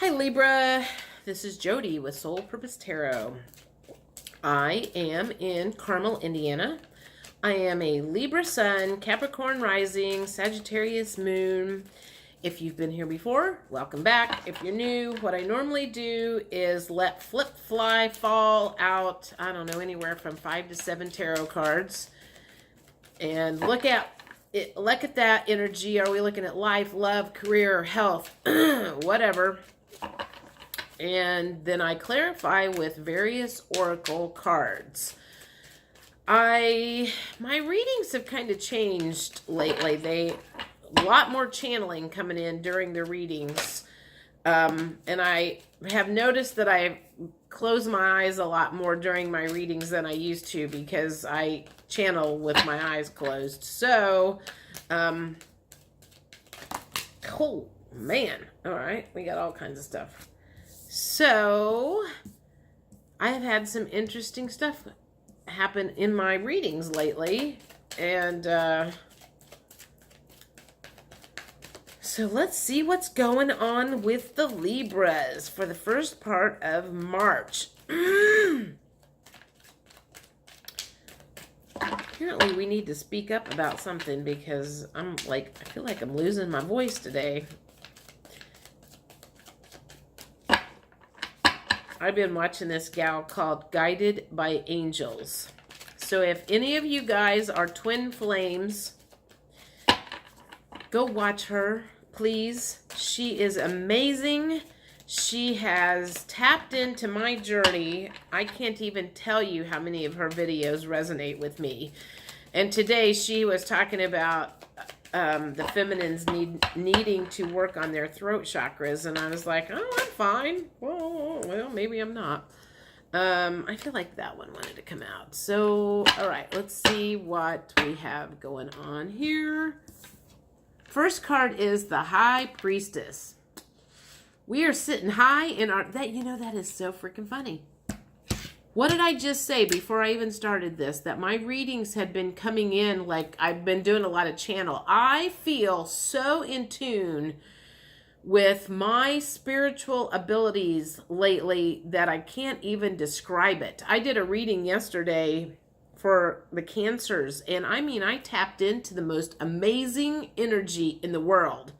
Hi Libra, this is Jody with Soul Purpose Tarot. I am in Carmel, Indiana. I am a Libra Sun, Capricorn Rising, Sagittarius Moon. If you've been here before, welcome back. If you're new, what I normally do is let fly fall out, I don't know, anywhere from 5 to 7 tarot cards. And look at that energy. Are we looking at life, love, career, health, whatever? And then I clarify with various oracle cards. My readings have kind of changed lately. A lot more channeling coming in during the readings. And I have noticed that I close my eyes a lot more during my readings than I used to because I channel with my eyes closed. So, oh man. All right. We got all kinds of stuff. So, I have had some interesting stuff happen in my readings lately. And, so let's see what's going on with the Libras for the first part of March. Apparently we need to speak up about something because I feel like I'm losing my voice today. I've been watching this gal called Guided by Angels. So if any of you guys are twin flames, go watch her, please. She is amazing. She has tapped into my journey. I can't even tell you how many of her videos resonate with me. And today she was talking about the feminines needing to work on their throat chakras. And I was like, oh, I'm fine. Well, maybe I'm not. I feel like that one wanted to come out. So, all right, let's see what we have going on here. First card is the High Priestess. We are sitting high in our... that is so freaking funny. What did I just say before I even started this? That my readings had been coming in like I've been doing a lot of channel. I feel so in tune with my spiritual abilities lately that I can't even describe it. I did a reading yesterday for the Cancers, and I tapped into the most amazing energy in the world.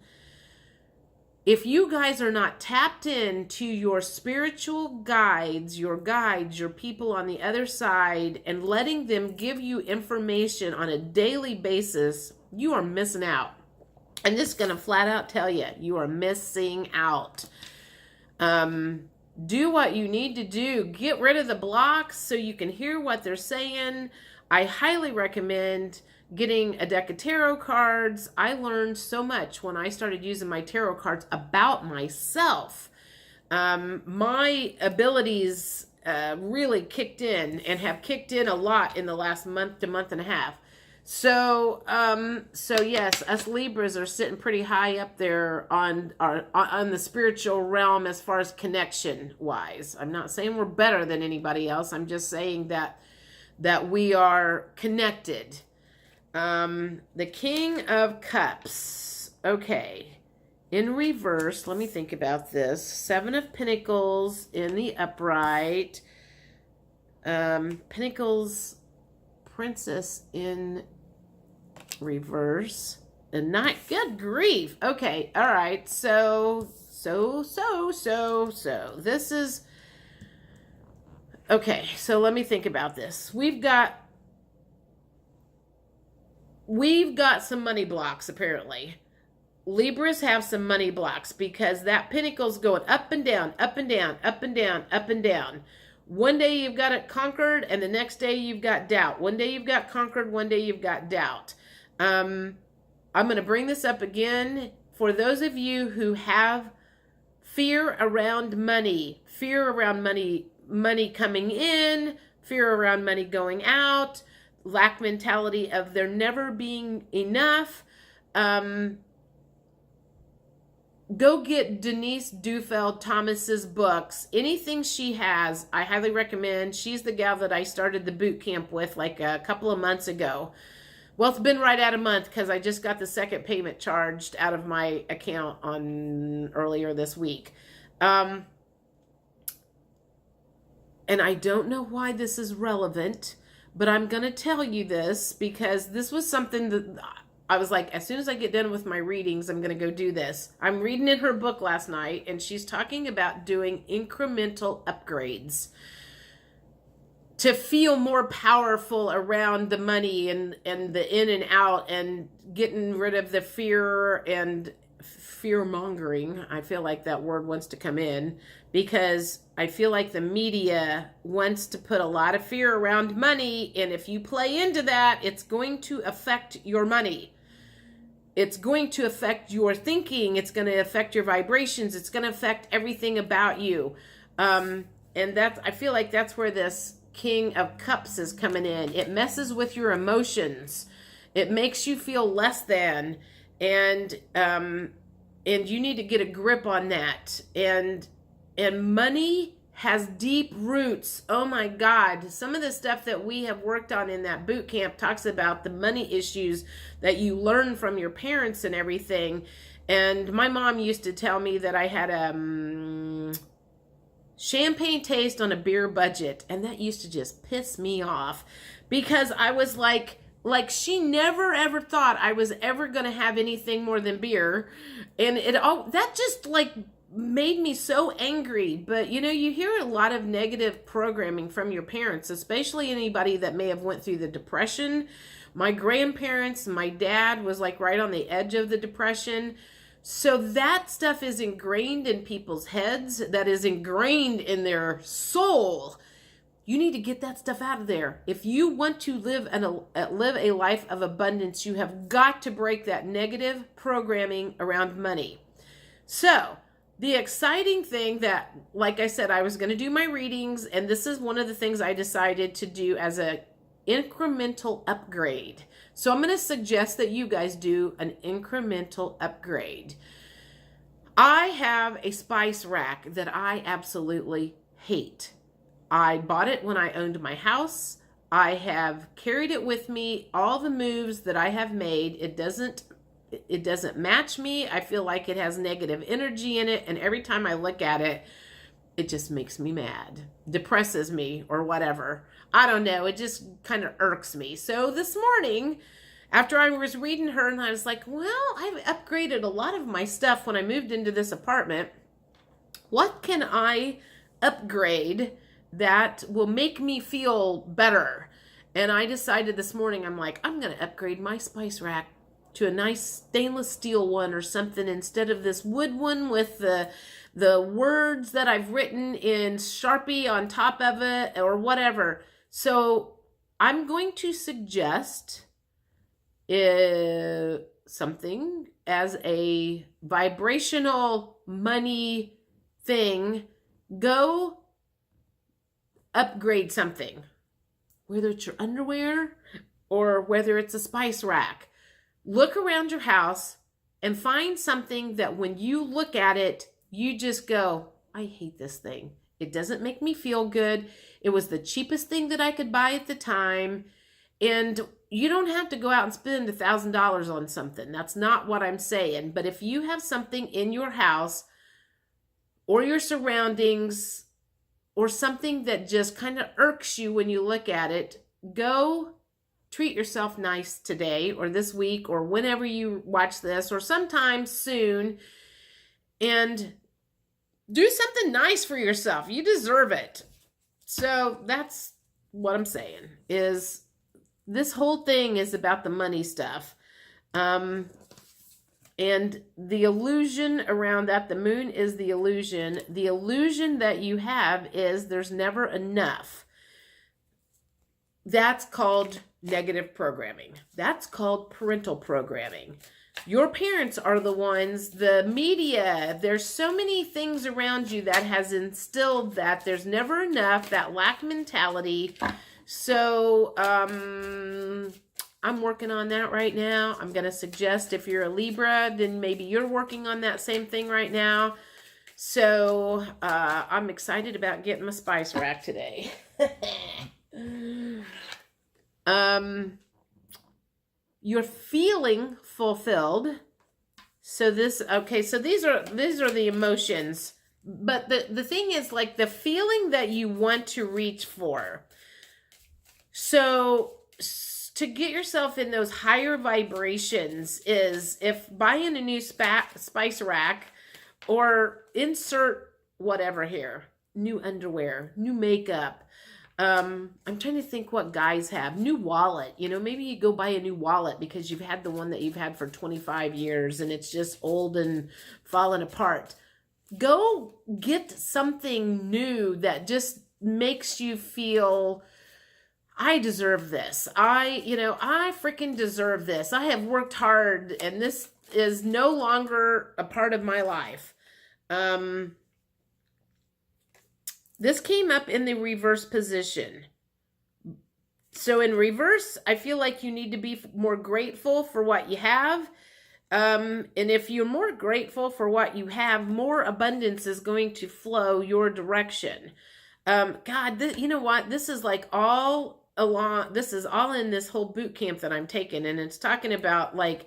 If you guys are not tapped into your spiritual guides, your people on the other side, and letting them give you information on a daily basis, you are missing out. I'm just going to flat out tell you, you are missing out. Do what you need to do. Get rid of the blocks so you can hear what they're saying. I highly recommend getting a deck of tarot cards. I learned so much when I started using my tarot cards about myself. My abilities really kicked in and have kicked in a lot in the last month to month and a half. So yes, us Libras are sitting pretty high up there on the spiritual realm as far as connection wise. I'm not saying we're better than anybody else. I'm just saying that we are connected. The King of Cups. Okay. In reverse, let me think about this. 7 of Pentacles in the upright. Pentacles Princess in reverse. And not good grief. Okay. All right. So this is okay. So let me think about this. We've got some money blocks, apparently. Libras have some money blocks because that Pentacle's going up and down, up and down, up and down, up and down. One day you've got it conquered, and the next day you've got doubt. One day you've got conquered, one day you've got doubt. I'm going to bring this up again. For those of you who have fear around money coming in, fear around money going out, lack mentality of there never being enough, go get Denise Dufeld Thomas's books. Anything she has, I highly recommend. She's the gal that I started the boot camp with like a couple of months ago. Well, it's been right at a month because I just got the second payment charged out of my account on earlier this week. And I don't know why this is relevant, but I'm going to tell you this because this was something that I was like, as soon as I get done with my readings, I'm going to go do this. I'm reading in her book last night, and she's talking about doing incremental upgrades to feel more powerful around the money and the in and out, and getting rid of the fear and fear mongering. I feel like that word wants to come in, because I feel like the media wants to put a lot of fear around money, and if you play into that, it's going to affect your money. It's going to affect your thinking. It's going to affect your vibrations. It's going to affect everything about you. And that's, I feel like that's where this King of Cups is coming in. It messes with your emotions. It makes you feel less than, and you need to get a grip on that. And money has deep roots. Oh my God. Some of the stuff that we have worked on in that boot camp talks about the money issues that you learn from your parents and everything. And my mom used to tell me that I had a champagne taste on a beer budget. And that used to just piss me off, because I was like she never ever thought I was ever going to have anything more than beer. And that just like made me so angry. But you know, you hear a lot of negative programming from your parents, especially anybody that may have went through the Depression. My grandparents, my dad was like right on the edge of the Depression. So that stuff is ingrained in people's heads, that is ingrained in their soul. You need to get that stuff out of there. If you want to live a life of abundance, you have got to break that negative programming around money. So the exciting thing that, like I said, I was going to do my readings, and this is one of the things I decided to do as a incremental upgrade. So I'm going to suggest that you guys do an incremental upgrade. I have a spice rack that I absolutely hate. I bought it when I owned my house. I have carried it with me. All the moves that I have made, it doesn't match me. I feel like it has negative energy in it, and every time I look at it, it just makes me mad, depresses me, or whatever. I don't know. It just kind of irks me. So this morning, after I was reading her, and I was like, well, I've upgraded a lot of my stuff when I moved into this apartment. What can I upgrade that will make me feel better? And I decided this morning, I'm like, I'm going to upgrade my spice rack to a nice stainless steel one or something, instead of this wood one with the words that I've written in Sharpie on top of it or whatever. So I'm going to suggest something as a vibrational money thing. Go upgrade something, whether it's your underwear or whether it's a spice rack. Look around your house and find something that when you look at it, you just go, I hate this thing. It doesn't make me feel good. It was the cheapest thing that I could buy at the time. And you don't have to go out and spend $1,000 on something. That's not what I'm saying. But if you have something in your house or your surroundings or something that just kind of irks you when you look at it, go treat yourself nice today or this week or whenever you watch this or sometime soon, and do something nice for yourself. You deserve it. So that's what I'm saying, is this whole thing is about the money stuff. And the illusion around that, the moon is the illusion. The illusion that you have is there's never enough. That's called negative programming. That's called parental programming. Your parents are the ones, the media, there's so many things around you that has instilled that there's never enough, that lack mentality. So, I'm working on that right now. I'm going to suggest if you're a Libra, then maybe you're working on that same thing right now. So, I'm excited about getting my spice rack today. You're feeling fulfilled. So these are the emotions. But the thing is, like, the feeling that you want to reach for. So to get yourself in those higher vibrations is if buying a new spice rack, or insert whatever here, new underwear, new makeup. I'm trying to think what guys have. New wallet. You know, maybe you go buy a new wallet because you've had the one that you've had for 25 years and it's just old and falling apart. Go get something new that just makes you feel, I deserve this. I freaking deserve this. I have worked hard and this is no longer a part of my life. This came up in the reverse position. So in reverse, I feel like you need to be more grateful for what you have. And if you're more grateful for what you have, more abundance is going to flow your direction. God, you know what? This is like all along, this is all in this whole boot camp that I'm taking. And it's talking about, like,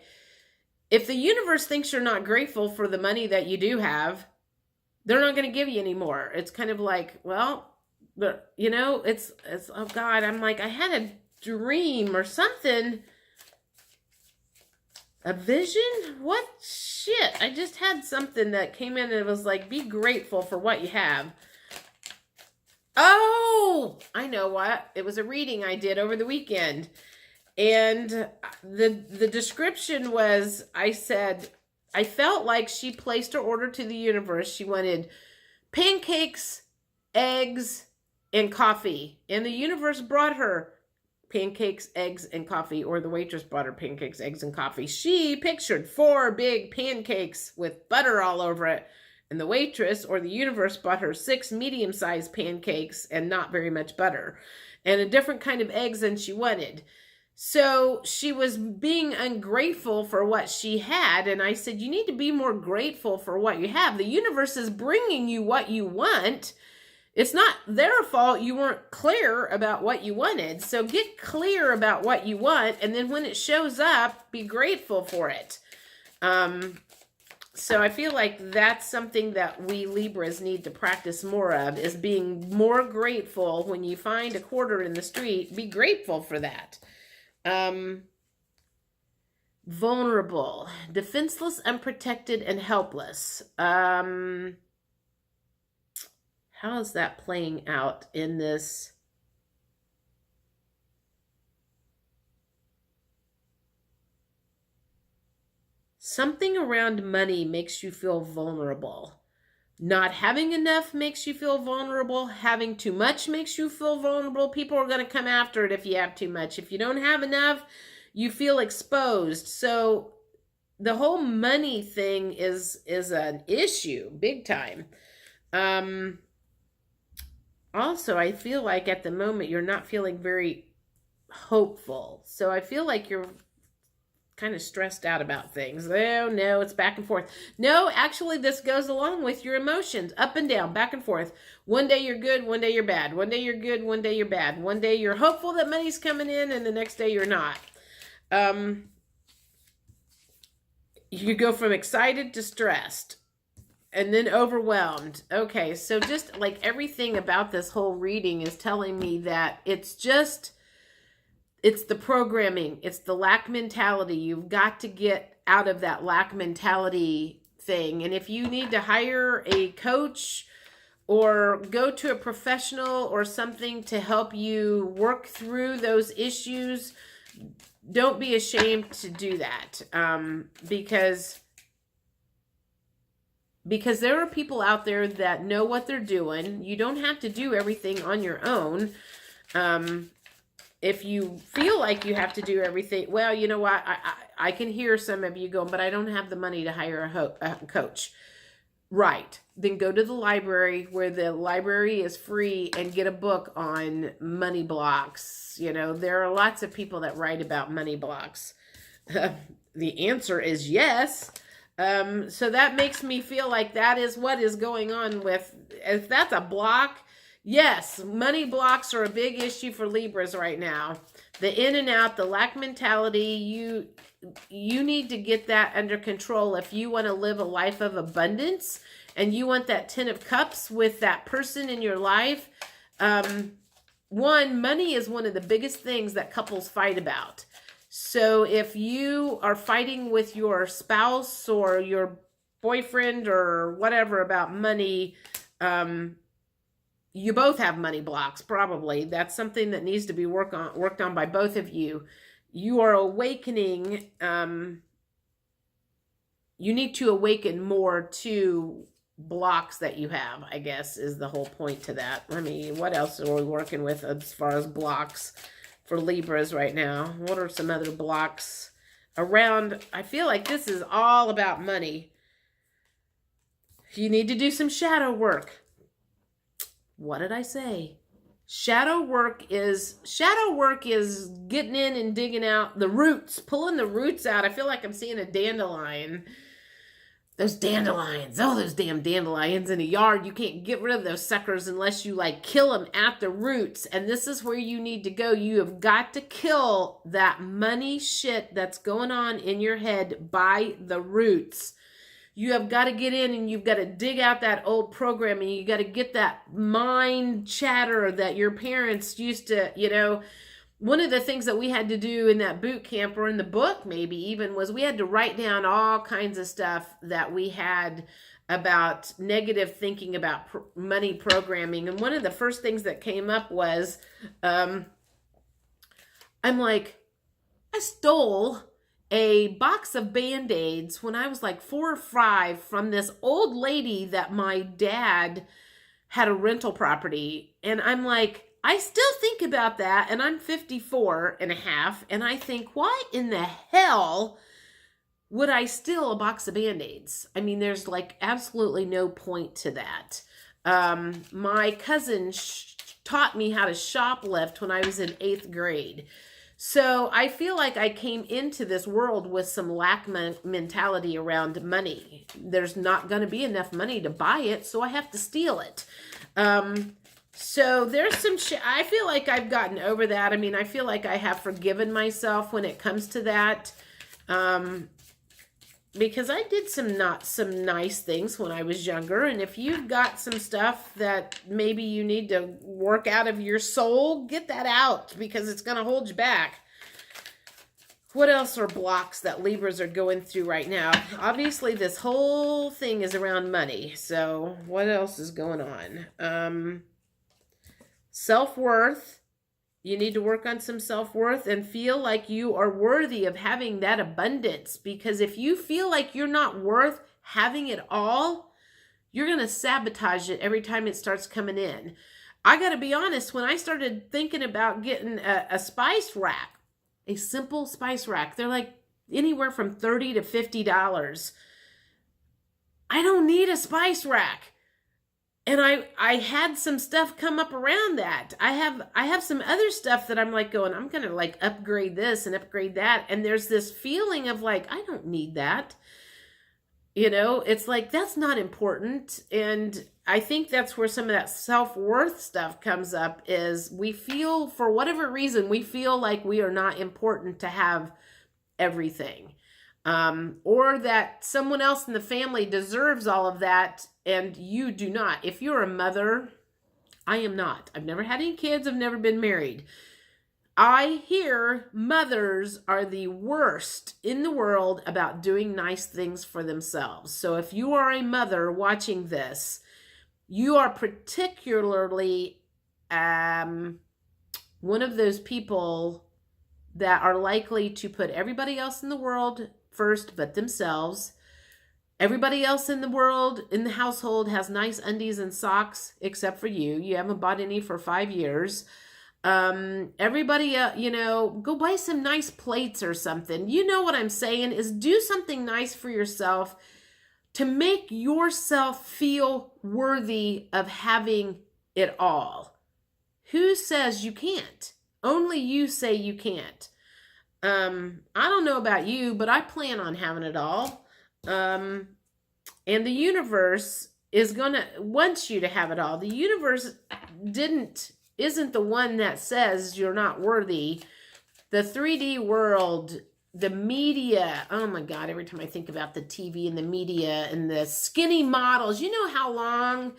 if the universe thinks you're not grateful for the money that you do have, they're not going to give you any more. It's kind of like, well, but you know, it's, oh God, I'm like, I had a dream or something. A vision? What shit? I just had something that came in and it was like, be grateful for what you have. Oh, I know what. It was a reading I did over the weekend. And the description was, I said, I felt like she placed her order to the universe. She wanted pancakes, eggs, and coffee. And the universe brought her pancakes, eggs, and coffee. Or the waitress brought her pancakes, eggs, and coffee. She pictured 4 big pancakes with butter all over it. And the waitress or the universe brought her 6 medium-sized pancakes and not very much butter. And a different kind of eggs than she wanted. So she was being ungrateful for what she had. And I said, you need to be more grateful for what you have. The universe is bringing you what you want. It's not their fault you weren't clear about what you wanted. So get clear about what you want. And then when it shows up, be grateful for it. So I feel like that's something that we Libras need to practice more of, is being more grateful. When you find a quarter in the street, be grateful for that. Vulnerable, defenseless, unprotected, and helpless. How is that playing out in this? Something around money makes you feel vulnerable. Not having enough makes you feel vulnerable. Having too much makes you feel vulnerable. People are going to come after it if you have too much. If you don't have enough, you feel exposed. So the whole money thing is an issue, big time. Also, I feel like at the moment you're not feeling very hopeful. So I feel like you're kind of stressed out about things. Oh, no, it's back and forth. No, actually, this goes along with your emotions. Up and down, back and forth. One day you're good, one day you're bad. One day you're good, one day you're bad. One day you're hopeful that money's coming in, and the next day you're not. You go from excited to stressed, and then overwhelmed. Okay, so just like everything about this whole reading is telling me that it's the programming. It's the lack mentality. You've got to get out of that lack mentality thing. And if you need to hire a coach or go to a professional or something to help you work through those issues, don't be ashamed to do that. Because there are people out there that know what they're doing. You don't have to do everything on your own. If you feel like you have to do everything, well, you know what? I can hear some of you going, but I don't have the money to hire a coach. Right. Then go to the library, where the library is free, and get a book on money blocks. You know, there are lots of people that write about money blocks. The answer is yes. So that makes me feel like that is what is going on with, if that's a block, Yes, money blocks are a big issue for Libras right now. The in and out, the lack mentality, you need to get that under control if you want to live a life of abundance and you want that 10 of cups with that person in your life. One, money is one of the biggest things that couples fight about. So if you are fighting with your spouse or your boyfriend or whatever about money, you both have money blocks, probably. That's something that needs to be worked on by both of you. You are awakening. You need to awaken more to blocks that you have, I guess, is the whole point to that. What else are we working with as far as blocks for Libras right now? What are some other blocks around? I feel like this is all about money. You need to do some shadow work. What did I say? Shadow work is getting in and digging out the roots, pulling the roots out. I feel like I'm seeing a dandelion. Those dandelions. Oh, those damn dandelions in a yard. You can't get rid of those suckers unless you like kill them at the roots. And this is where you need to go. You have got to kill that money shit that's going on in your head by the roots. You have got to get in and you've got to dig out that old programming. You got to get that mind chatter that your parents used to, one of the things that we had to do in that boot camp or in the book maybe even was we had to write down all kinds of stuff that we had about negative thinking about money programming. And one of the first things that came up was, I'm like, I stole a box of Band-Aids when I was like 4 or 5 from this old lady that my dad had a rental property. And I'm like, I still think about that, and I'm 54 and a half, and I think, why in the hell would I steal a box of Band-Aids? I mean, there's like absolutely no point to that. My cousin taught me how to shoplift when I was in 8th grade. So I feel like I came into this world with some lack mentality around money. There's not going to be enough money to buy it, so I have to steal it. So there's some I feel like I've gotten over that. I mean, I feel like I have forgiven myself when it comes to that. Because I did some nice things when I was younger. And if you've got some stuff that maybe you need to work out of your soul, get that out because it's going to hold you back. What else are blocks that Libras are going through right now? Obviously, this whole thing is around money. So what else is going on? Self-worth. You need to work on some self-worth and feel like you are worthy of having that abundance. Because if you feel like you're not worth having it all, you're going to sabotage it every time it starts coming in. I got to be honest, when I started thinking about getting a spice rack, a simple spice rack, they're like anywhere from $30 to $50. I don't need a spice rack. And I had some stuff come up around that. I have some other stuff that I'm like going, I'm going to like upgrade this and upgrade that. And there's this feeling of like, I don't need that. It's like, that's not important. And I think that's where some of that self-worth stuff comes up is we feel, for whatever reason, we feel like we are not important to have everything. Or that someone else in the family deserves all of that and you do not. If you're a mother, I am not. I've never had any kids. I've never been married. I hear mothers are the worst in the world about doing nice things for themselves. So if you are a mother watching this, you are particularly one of those people that are likely to put everybody else in the world first but themselves. Everybody else in the world, in the household, has nice undies and socks except for you. You haven't bought any for 5 years. Everybody, go buy some nice plates or something. You know what I'm saying is do something nice for yourself to make yourself feel worthy of having it all. Who says you can't? Only you say you can't. I don't know about you, but I plan on having it all. And the universe is wants you to have it all. The universe isn't the one that says you're not worthy. The 3D world, the media, oh my God, every time I think about the TV and the media and the skinny models, you know how long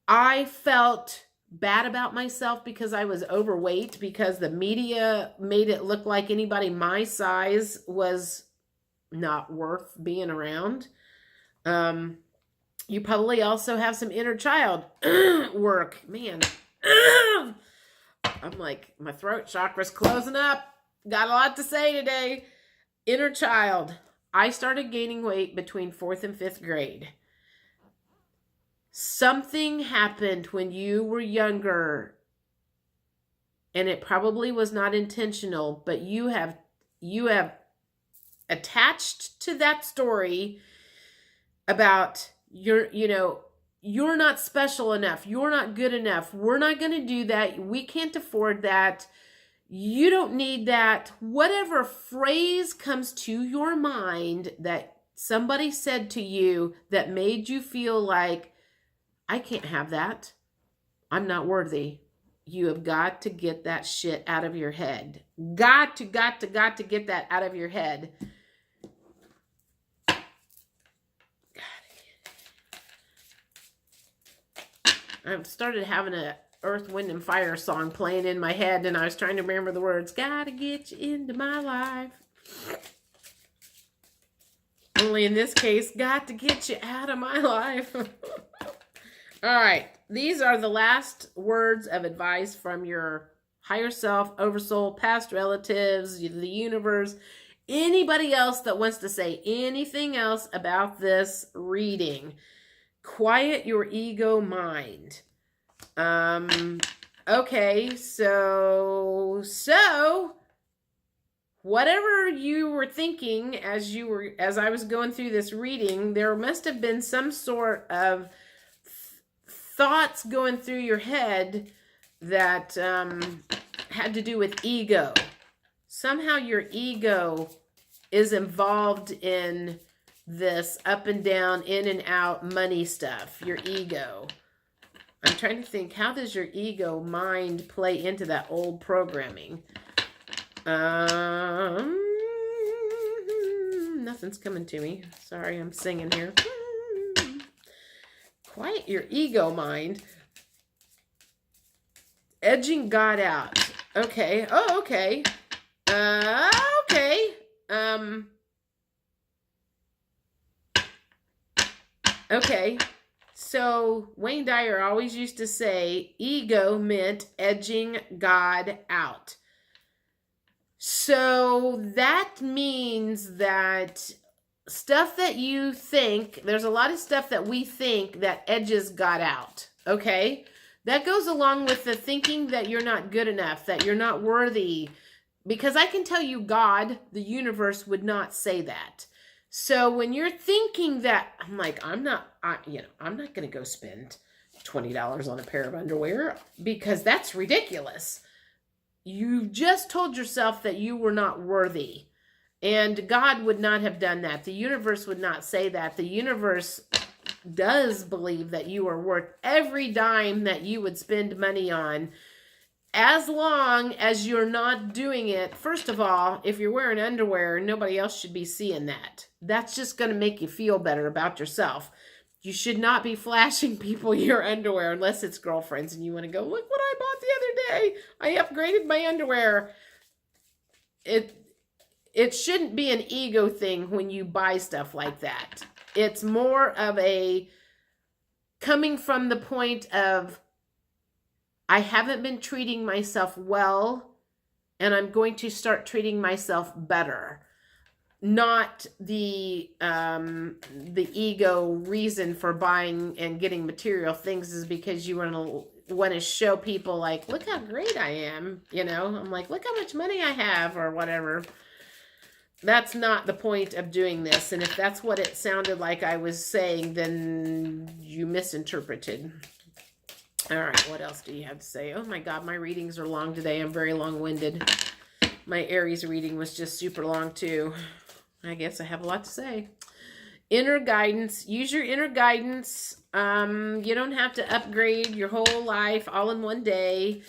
I felt bad about myself because I was overweight, because the media made it look like anybody my size was not worth being around. You probably also have some inner child work. Man, I'm like, my throat chakra's closing up. Got a lot to say today. Inner child. I started gaining weight between 4th and 5th grade. Something happened when you were younger, and it probably was not intentional, but you have attached to that story about you're not special enough. You're not good enough. We're not going to do that. We can't afford that. You don't need that. Whatever phrase comes to your mind that somebody said to you that made you feel like, I can't have that. I'm not worthy. You have got to get that shit out of your head. Got to get that out of your head. I've started having a Earth, Wind, and Fire song playing in my head, and I was trying to remember the words. Gotta get you into my life. Only in this case, got to get you out of my life. All right. These are the last words of advice from your higher self, oversoul, past relatives, the universe, anybody else that wants to say anything else about this reading. Quiet your ego mind. Okay, so whatever you were thinking as I was going through this reading, there must have been some sort of thoughts going through your head that had to do with ego. Somehow your ego is involved in this up and down, in and out money stuff, your ego. I'm trying to think, how does your ego mind play into that old programming? Nothing's coming to me. Sorry, I'm singing here. Quiet your ego mind. Edging God out. Okay. Oh, okay. Okay. Okay. So Wayne Dyer always used to say ego meant edging God out. So that means that stuff that you think, there's a lot of stuff that we think that edges God out, okay? That goes along with the thinking that you're not good enough, that you're not worthy, because I can tell you God, the universe, would not say that. So when you're thinking that, I'm like, I'm not going to go spend $20 on a pair of underwear because that's ridiculous. You just told yourself that you were not worthy. And God would not have done that. The universe would not say that. The universe does believe that you are worth every dime that you would spend money on, as long as you're not doing it. First of all, if you're wearing underwear, nobody else should be seeing that. That's just going to make you feel better about yourself. You should not be flashing people your underwear unless it's girlfriends and you want to go, look what I bought the other day. I upgraded my underwear. It shouldn't be an ego thing when you buy stuff like that. It's more of a coming from the point of, I haven't been treating myself well, and I'm going to start treating myself better. Not the ego reason for buying and getting material things is because you want to show people, like, look how great I am. I'm like, look how much money I have or whatever. That's not the point of doing this. And if that's what it sounded like I was saying, then you misinterpreted. All right, what else do you have to say? Oh my God, my readings are long today. I'm very long-winded. My Aries reading was just super long too. I guess I have a lot to say. Inner guidance. Use your inner guidance. You don't have to upgrade your whole life all in one day.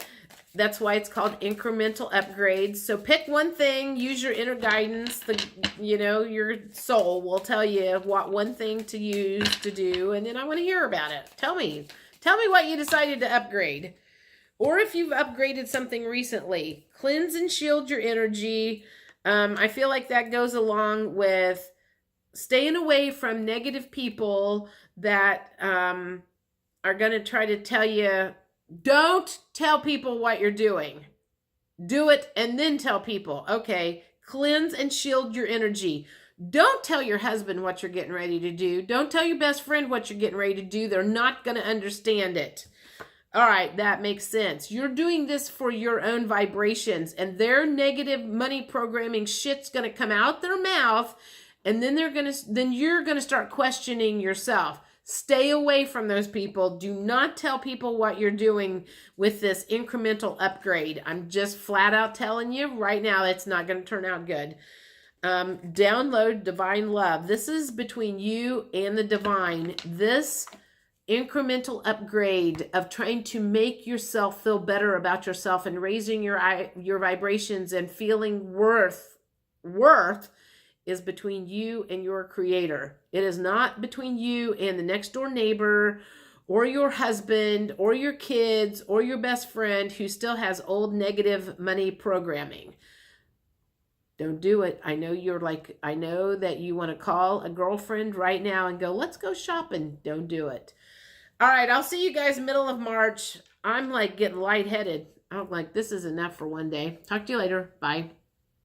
That's why it's called incremental upgrades. So pick one thing, use your inner guidance. Your soul will tell you what one thing to use to do, and then I want to hear about it. Tell me what you decided to upgrade. Or if you've upgraded something recently, cleanse and shield your energy. I feel like that goes along with staying away from negative people that are going to try to tell you, don't tell people what you're doing. Do it and then tell people. Okay, cleanse and shield your energy. Don't tell your husband what you're getting ready to do. Don't tell your best friend what you're getting ready to do. They're not going to understand it. All right, that makes sense. You're doing this for your own vibrations, and their negative money programming shit's going to come out their mouth, and then you're going to start questioning yourself. Stay away from those people. Do not tell people what you're doing with this incremental upgrade. I'm just flat out telling you right now, it's not going to turn out good. Download Divine Love. This is between you and the divine. This incremental upgrade of trying to make yourself feel better about yourself and raising your vibrations and feeling worth is between you and your creator. It is not between you and the next door neighbor or your husband or your kids or your best friend who still has old negative money programming. Don't do it. I know that you want to call a girlfriend right now and go, let's go shopping. Don't do it. All right, I'll see you guys middle of March. I'm like getting lightheaded. I'm like, this is enough for one day. Talk to you later. Bye.